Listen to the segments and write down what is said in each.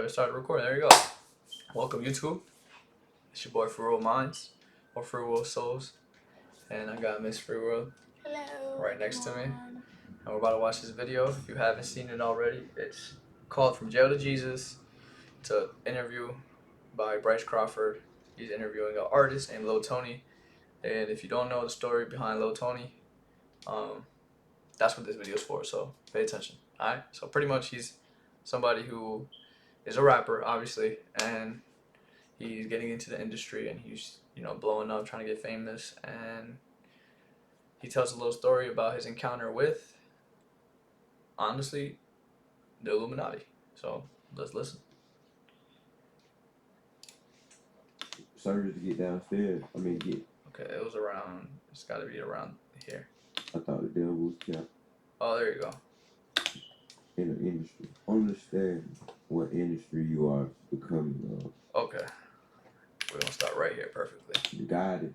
it started recording. There you go. Welcome, YouTube. It's your boy FreeWorld Minds, or FreeWorld Souls, and I got Miss FreeWorld right next to me. And we're about to watch this video. If you haven't seen it already, it's called From Jail to Jesus. It's an interview by Bryce Crawford. He's interviewing an artist named Lil Tony. And if you don't know the story behind Lil Tony, that's what this video is for, so pay attention. Alright? So pretty much he's somebody who is a rapper, obviously, and he's getting into the industry and he's, blowing up, trying to get famous, and he tells a little story about his encounter with, honestly, the Illuminati. So let's listen. Surgery to get downstairs. Okay, it's gotta be around here. I thought the devil was kept Oh, there you go. in the industry. Understand what industry you are becoming of. Okay. We're gonna start right here perfectly. You got it.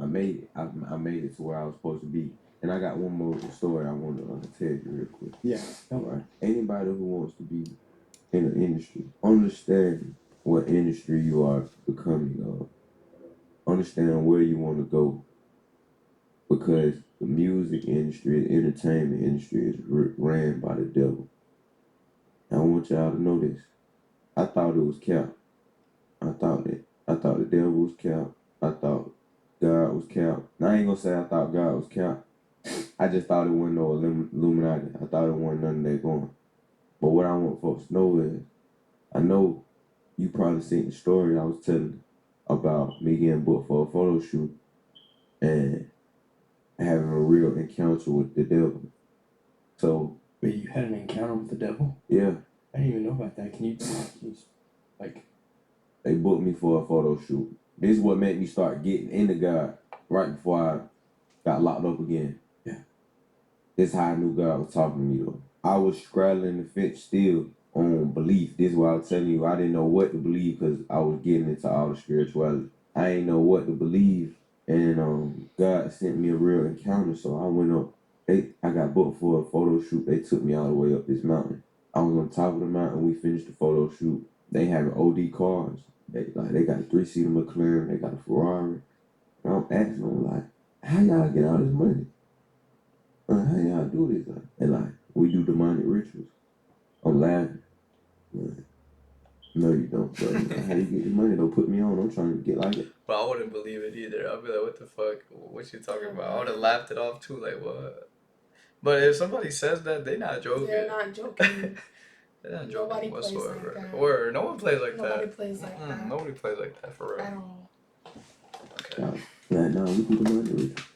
I made it. I made it to where I was supposed to be. And I got one more story I want to tell you real quick. Yeah. All right. Anybody who wants to be in the industry, understand what industry you are becoming of. Understand where you want to go. Because the music industry, the entertainment industry is ran by the devil. I want y'all to know this. I thought it was cap. I thought the devil was cap. I thought God was cap. Now I ain't gonna say I thought God was cap. I just thought it wasn't no Illuminati. I thought it wasn't nothing they going. But what I want folks to know is, I know you probably seen the story I was telling about me getting booked for a photo shoot and having a real encounter with the devil. So. Wait, you had an encounter with the devil? Yeah. I didn't even know about that. Can you They booked me for a photo shoot. This is what made me start getting into God right before I got locked up again. Yeah. This is how I knew God was talking to me though. I was straddling the fence still on belief. This is why I was telling you I didn't know what to believe because I was getting into all the spirituality. I didn't know what to believe. And God sent me a real encounter, so I went up. I got booked for a photo shoot. They took me all the way up this mountain. I was on top of the mountain. We finished the photo shoot. They having OD cars. They got a 3-seater McLaren. They got a Ferrari. And I'm asking them like, how y'all get all this money? How y'all do this? And we do demonic rituals. I'm laughing. No, you don't, bro. How you get the money? Don't put me on. I'm trying to get like it. But I wouldn't believe it either. I'd be like, what the fuck? What you talking about? I would have laughed it off too. Like, what? But if somebody says that, they're not joking. They're not joking. They're not joking Nobody whatsoever. plays like that. Or no one plays like Nobody that. plays like that. Nobody plays like that for real. At all. Okay. No, we do demonic rituals.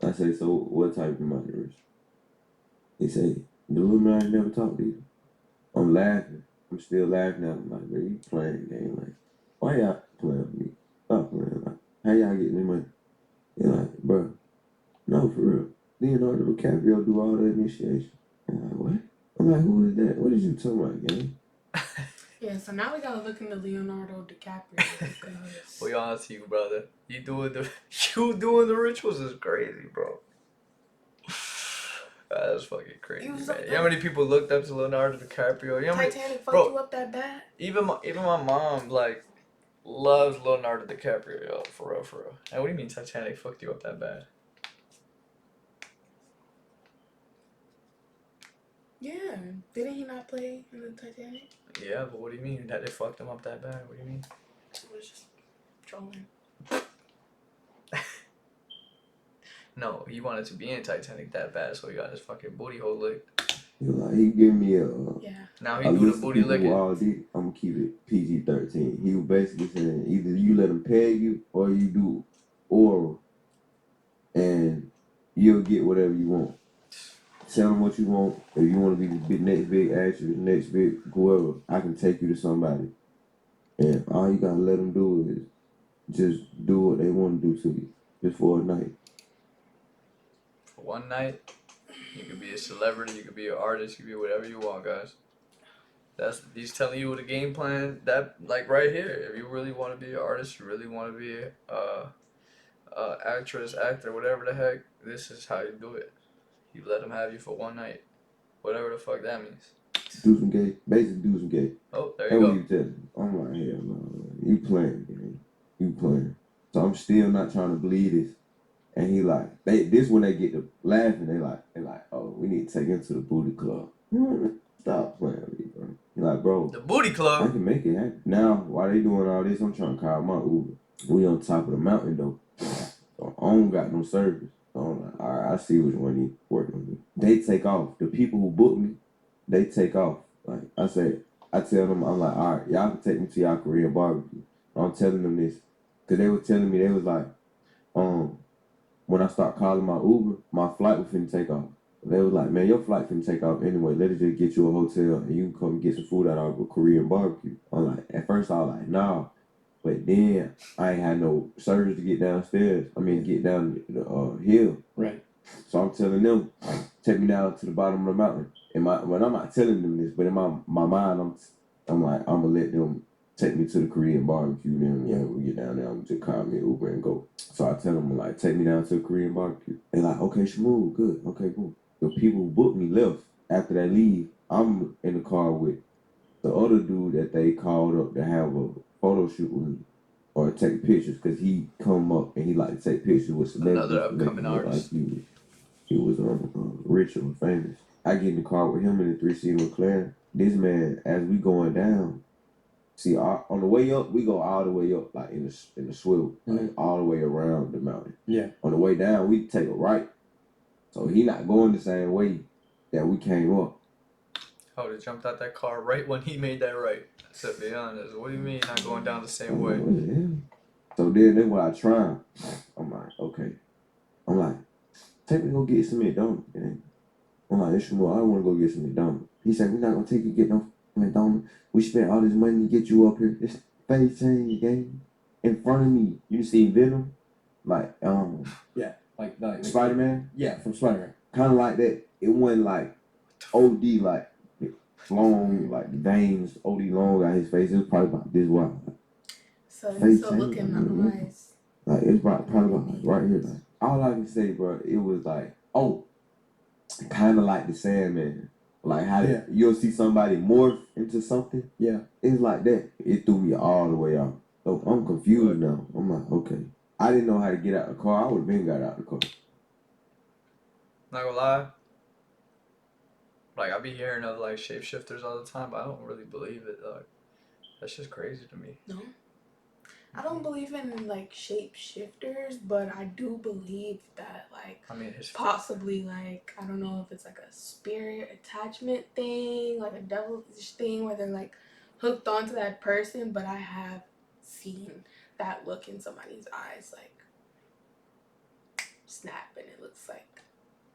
I say, so what type of demonic ritual? They say, the Illuminati never talk to you. I'm laughing. I'm still laughing at them like, bro, you playing the game. Like, why y'all playing with me? Stop playing. Like, how y'all getting the money? They're like, bro, no, for real. Leonardo DiCaprio do all the initiation. I'm like, what? I'm like, who is that? What is you talking about, gang? Yeah, so now we gotta look into Leonardo DiCaprio. Well, be honest with you, brother. You doing the rituals is crazy, bro. That's fucking crazy, man. You know how many people looked up to Leonardo DiCaprio? You know Titanic fucked you up that bad? Even my mom, loves Leonardo DiCaprio, yo, for real, for real. And what do you mean Titanic fucked you up that bad? Yeah. Didn't he not play in the Titanic? Yeah, but what do you mean that it fucked him up that bad? What do you mean? It was just trolling. No, he wanted to be in Titanic that bad, so he got his fucking booty hole licked. He gave me a... Yeah. Now he do the booty licking. I'm gonna keep it PG-13. He was basically saying either you let him peg you or you do oral, and you'll get whatever you want. Tell him what you want. If you want to be the next big actress, next big whoever, I can take you to somebody. And all you gotta let them do is just do what they want to do to you, just for a night. For one night, you could be a celebrity, you could be an artist, you could be whatever you want, guys. He's telling you the game plan. That right here. If you really want to be an artist, you really want to be a actress, actor, whatever the heck, this is how you do it. You let him have you for one night, whatever the fuck that means. Do some gay. Basically, do some gay. Oh, there That's you what go. you telling. I'm like, hell no. You playing, man. You playing. So I'm still not trying to believe this. And he like, this when they get to laughing, they like, oh, we need to take him to the booty club. Stop playing with me, bro. He like, bro, The booty I club. can make it happen. Now, while they doing all this, I'm trying to call my Uber. We on top of the mountain though. So I don't got no service. So I'm like, all right, I see which one he working with me. They take off. The people who booked me, they take off. Like I tell them, I'm like, all right, y'all can take me to y'all Korean barbecue. I'm telling them this. Cause they were telling me, they was like, when I start calling my Uber, my flight was finna take off. They was like, man, your flight finna take off anyway. Let us just get you a hotel and you can come get some food at our Korean barbecue. I'm like, at first I was like, nah. But then I ain't had no service to get downstairs. I mean, get down the hill. Right. So I'm telling them, take me down to the bottom of the mountain. When I'm not telling them this, but in my mind, I'm like, I'm gonna let them take me to the Korean barbecue. Then when we get down there, I'm just call me an Uber and go. So I tell them, like, take me down to the Korean barbecue. They're like, okay, smooth, good, okay, cool. The people who booked me left. After they leave, I'm in the car with the other dude that they called up to have a photo shoot with me or take pictures, because he come up and he like to take pictures with celebrities. Another upcoming artist. Like he was rich or famous. I get in the car with him in the 3-seater McLaren. This man, as we going down, see, on the way up, we go all the way up, like in the swivel, like all the way around the mountain. Yeah. On the way down, we take a right. So he not going the same way that we came up. I would have jumped out that car right when he made that right. To be honest, what do you mean not going down the same way? So then that's what I try. I'm like, okay. I'm like, take me to go get some McDonald's. I'm like, it's more. I want to go get some McDonald's. He said, we're not gonna take you to get no McDonald's. We spent all this money to get you up here. This face change game in front of me. You see Venom, like Yeah, like Spider-Man. Yeah, from Spider-Man. Kind of like that. It wasn't like OD, like long, like veins, OD long out his face. It was probably about this wide. So you still looking in the eyes. Like it's probably about like right here. Like all I can say, bro, it was like, kind of like the Sandman. Like how you'll see somebody morph into something. Yeah, it's like that. It threw me all the way out. So I'm confused now. I'm like, okay, I didn't know how to get out the car. I would have been got out the car. Not gonna lie. Like, I be hearing of, like, shapeshifters all the time, but I don't really believe it. Like, that's just crazy to me. No. I don't believe in, like, shapeshifters, but I do believe that, like, I mean, possibly, like, I don't know if it's, like, a spirit attachment thing, like a devilish thing where they're, like, hooked onto that person, but I have seen that look in somebody's eyes, like, snap, and it looks like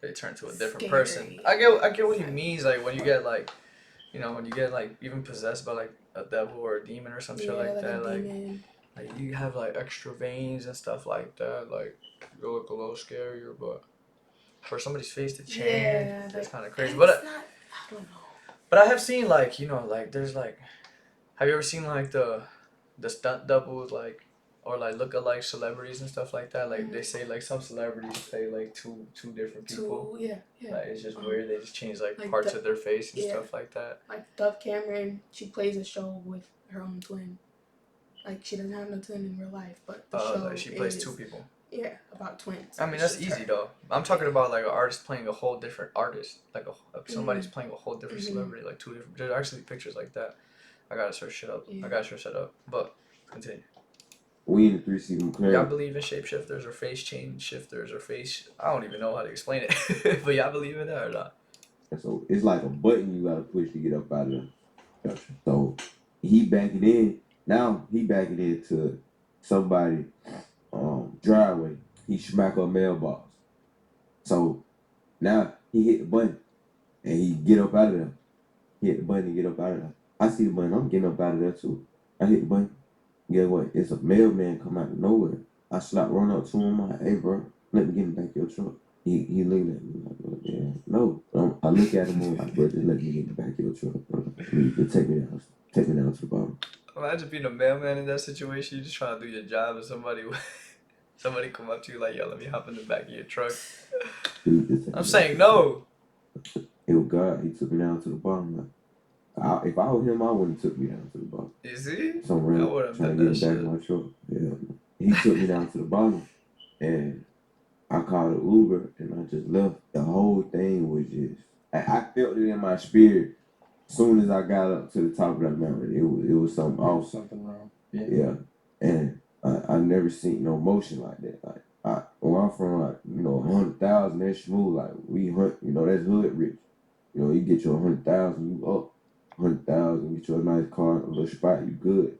they turn to a different scary. person. I get what he means. Like when you get like, you know, when you get like even possessed by like a devil or a demon or some shit like that. Like you have like extra veins and stuff like that. Like you look a little scarier, but for somebody's face to change, it's kind of crazy. But I don't know. But I have seen like, you know, like there's like, have you ever seen like the stunt doubles, like, or like look-alike celebrities and stuff like that? Like they say like some celebrities play like two different people. Yeah. Like it's just weird. They just change like parts of their face and stuff like that. Like Dove Cameron, she plays a show with her own twin. Like she doesn't have no twin in real life, but the show like she plays two people. Yeah, about twins. I mean that's easy though. I'm talking about like an artist playing a whole different artist, like somebody's playing a whole different celebrity, like two different. There's actually pictures like that. I gotta search shit up. I gotta search that up. But continue. We in the 3-seater McLaren. Y'all believe in shapeshifters or face change shifters or face? I don't even know how to explain it, but y'all believe in that or not? So it's like a button you gotta push to get up out of there. Gotcha. So he backing in. Now he backing into somebody driveway. He smack a mailbox. So now he hit the button and he get up out of there. He hit the button and get up out of there. I see the button. I'm getting up out of there too. I hit the button. Guess what? It's a mailman come out of nowhere. I slap run up to him. I'm like, hey, bro, let me get in the back of your truck. He looking at me like, yeah, no. I look at him and I'm like, bro, just let me get in the back of your truck, bro. Just take me down to the bottom. Imagine being a mailman in that situation. You just trying to do your job and somebody come up to you like, yo, let me hop in the back of your truck. Dude, I'm saying no. It was God. He took me down to the bottom. Like, If I was him, I wouldn't have took me down to the bottom. Is he? Some I random wouldn't have trying done to that get back shit. in my truck. Yeah, he took me down to the bottom, and I called an Uber, and I just left. The whole thing was just, I felt it in my spirit. As soon as I got up to the top of that mountain, it was something off. Something wrong. Yeah, and I never seen no motion like that. Like where I'm from, like 100,000, that's smooth. Like we hunt, that's hood rich. You get your 100,000, you up 100,000, get you a nice car, a little spot, you good.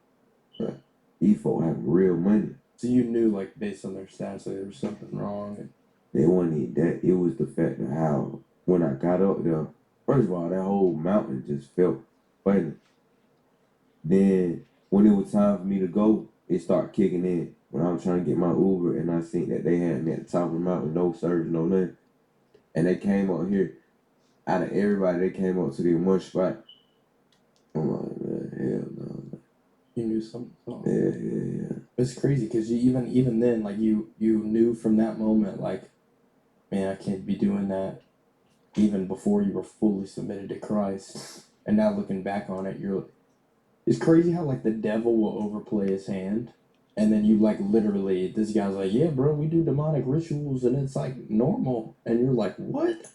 But these folk have real money. So you knew, like, based on their stats, that there was something wrong. They wasn't even that. It was the fact of how when I got up there, first of all, that whole mountain just felt funny. Then when it was time for me to go, it started kicking in. When I was trying to get my Uber and I seen that they had me at the top of the mountain, no service, no nothing. And they came up here, out of everybody, they came up to the one spot. I'm like, man, hell no. You knew something was wrong. Yeah. It's crazy because you even then, like, you knew from that moment, like, man, I can't be doing that. Even before you were fully submitted to Christ. And now looking back on it, it's crazy how, like, the devil will overplay his hand. And then you, like, literally, this guy's like, yeah, bro, we do demonic rituals and it's, like, normal. And you're like, what?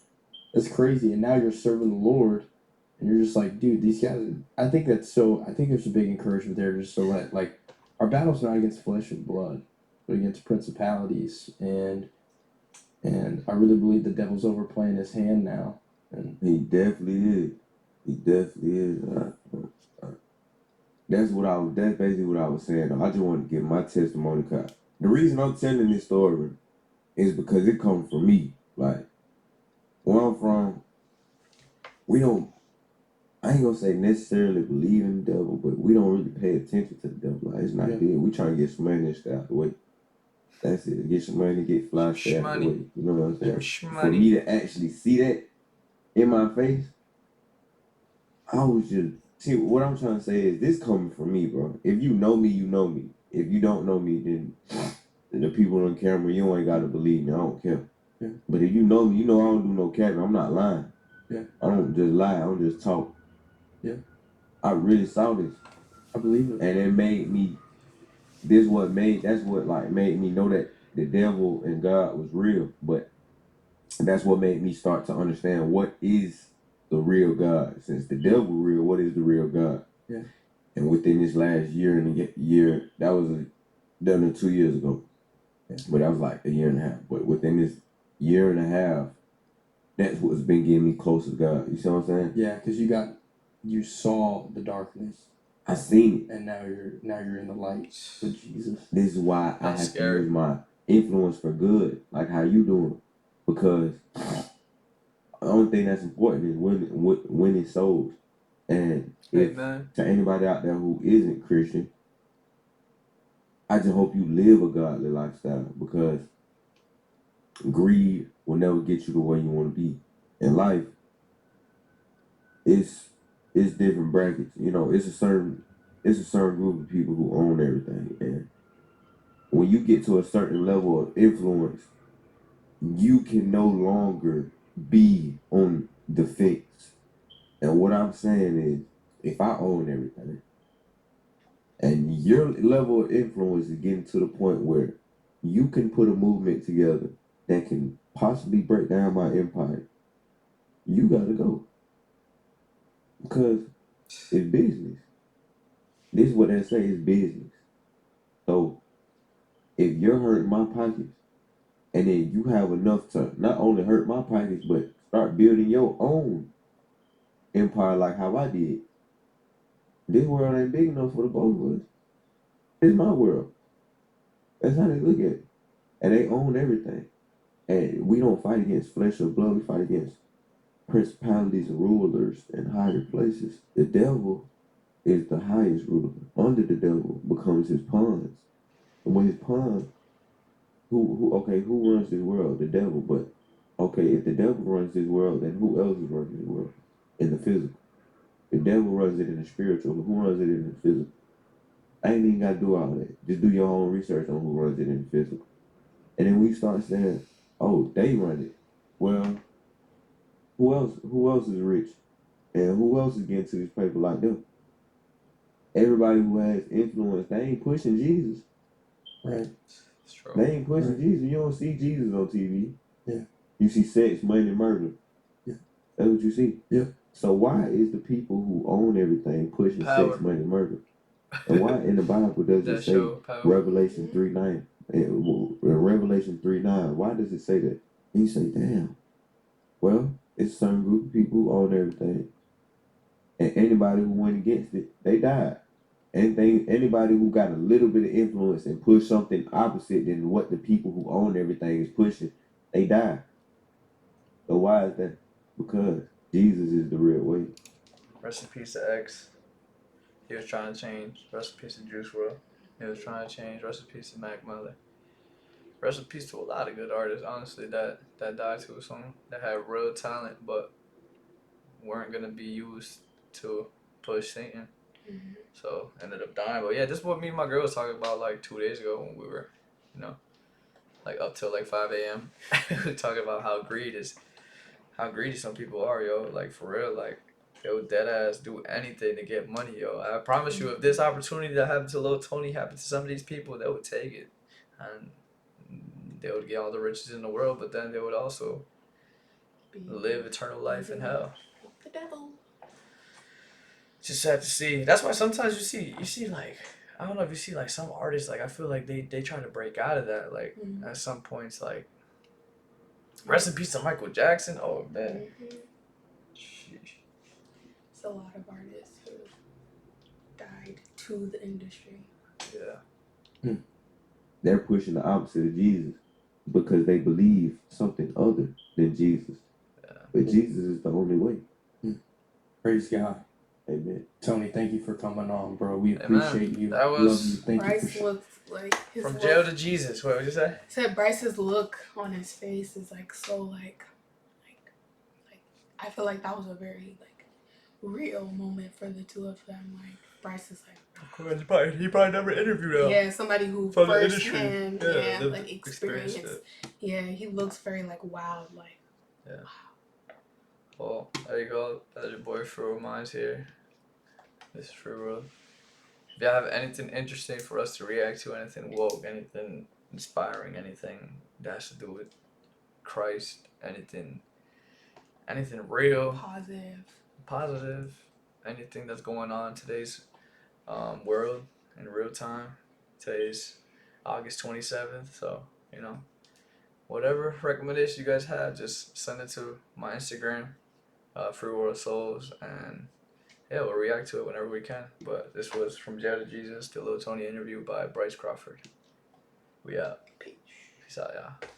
That's crazy. And now you're serving the Lord. And you're just like, dude, these guys, I think there's a big encouragement there just to let, like, our battle's not against flesh and blood, but against principalities. And I really believe the devil's overplaying his hand now. And He definitely is. That's basically what I was saying. I just want to give my testimony. Cause the reason I'm telling this story is because it comes from me. Like, where I'm from, I ain't gonna say necessarily believe in the devil, but we don't really pay attention to the devil. Like, it's not there. We trying to get some money and stay out the way. That's it. Get some money, get fly, stay out the way. You know what I'm saying? For me to actually see that in my face, I was just, see, what I'm trying to say is this coming from me, bro. If you know me, you know me. If you don't know me, then the people on camera, you ain't got to believe me. I don't care. Yeah. But if you know me, you know I don't do no capping. I'm not lying. Yeah. I don't just lie. I don't just talk. Yeah. I really saw this. I believe it. And it made me, that's what made me know that the devil and God was real. But that's what made me start to understand what is the real God. Since the devil real, what is the real God? Yeah. And within this last year, that was done in 2 years ago. Yeah. But that was like a year and a half. But within this year and a half, that's what's been getting me close to God. You see what I'm saying? Yeah, because you saw the darkness. I seen it. And now you're in the light with Jesus. This is why I have to use my influence for good, like how you doing. Because the only thing that's important is winning souls. And to anybody out there who isn't Christian, I just hope you live a godly lifestyle, because greed will never get you the way you want to be. In life, it's different brackets. It's a certain group of people who own everything. And when you get to a certain level of influence, you can no longer be on the fence. And what I'm saying is, if I own everything, and your level of influence is getting to the point where you can put a movement together that can possibly break down my empire, you gotta go. Because it's business. This is what they say is business. So if you're hurting my pockets, and then you have enough to not only hurt my pockets, but start building your own empire like how I did, this world ain't big enough for the both of us. It's my world. That's how they look at it. And they own everything. And we don't fight against flesh or blood. We fight against principalities and rulers and higher places. The devil is the highest ruler. Under the devil becomes his pawns. And when his pawns, who runs this world? The devil. But okay, if the devil runs this world, then who else is running this world? In the physical. The devil runs it in the spiritual. Who runs it in the physical? I ain't even gotta do all that. Just do your own research on who runs it in the physical. And then we start saying, oh, they run it. Well, who else is rich And who else is getting to this paper like them? Everybody who has influence, they ain't pushing Jesus. Right. It's true. They ain't pushing Right. Jesus. You don't see Jesus on TV. Yeah. You see sex, money, murder. Yeah. That's what you see. Yeah. So why is the people who own everything pushing Power. sex, money, murder? And why in the Bible does it That say show, Power. Revelation 3:9? In Revelation 3:9, why does it say that? And you say, damn. Well, it's a certain group of people who own everything. And anybody who went against it, they died. Anybody who got a little bit of influence and push something opposite than what the people who own everything is pushing, they die. So why is that? Because Jesus is the real way. Rest in peace to X. He was trying to change. Rest in peace to Juice WRLD. He was trying to change. Rest in peace to Mac Miller. Rest in peace to a lot of good artists, honestly, that died too soon. That had real talent, but weren't gonna be used to push Satan. Mm-hmm. So ended up dying. But yeah, this is what me and my girl was talking about like 2 days ago when we were, like up till like 5 a.m. we were talking about how greedy some people are, yo. Like for real, like they would dead ass do anything to get money, yo. I promise you, if this opportunity that happened to Lil Tony happened to some of these people, they would take it, and they would get all the riches in the world, but then they would also live eternal life in hell. The devil. Just sad to see. That's why sometimes you see like, I don't know if you see like some artists, like I feel like they try to break out of that, like at some points, like rest in peace to Michael Jackson. Oh man. Sheesh. It's a lot of artists who died to the industry. Yeah. They're pushing the opposite of Jesus because they believe something other than Jesus. Yeah. But Jesus is the only way. Praise God. Amen. Tony, thank you for coming on, bro. We Amen. appreciate you. That was Love you. Thank Bryce you for looks like his from look, jail to Jesus. What would you say? said Bryce's look on his face is like so like I feel like that was a very like real moment for the two of them. Like Bryce is like, Of course, he probably never interviewed him. yeah, somebody who From the industry. firsthand, Yeah, like experienced. Yeah, he looks very like wild, like yeah. Well, there you go. That's your boy FreeWorld Minds here. This is FreeWorld. If y'all have anything interesting for us to react to, anything woke, anything inspiring, anything that has to do with Christ, anything real, positive, anything that's going on in today's world in real time. Today's August 27th, so whatever recommendation you guys have, just send it to my Instagram, FreeWorld Souls, and yeah, we'll react to it whenever we can. But this was From Jail to Jesus, the Lil Tony interview by Bryce Crawford. We out. Peace out, y'all.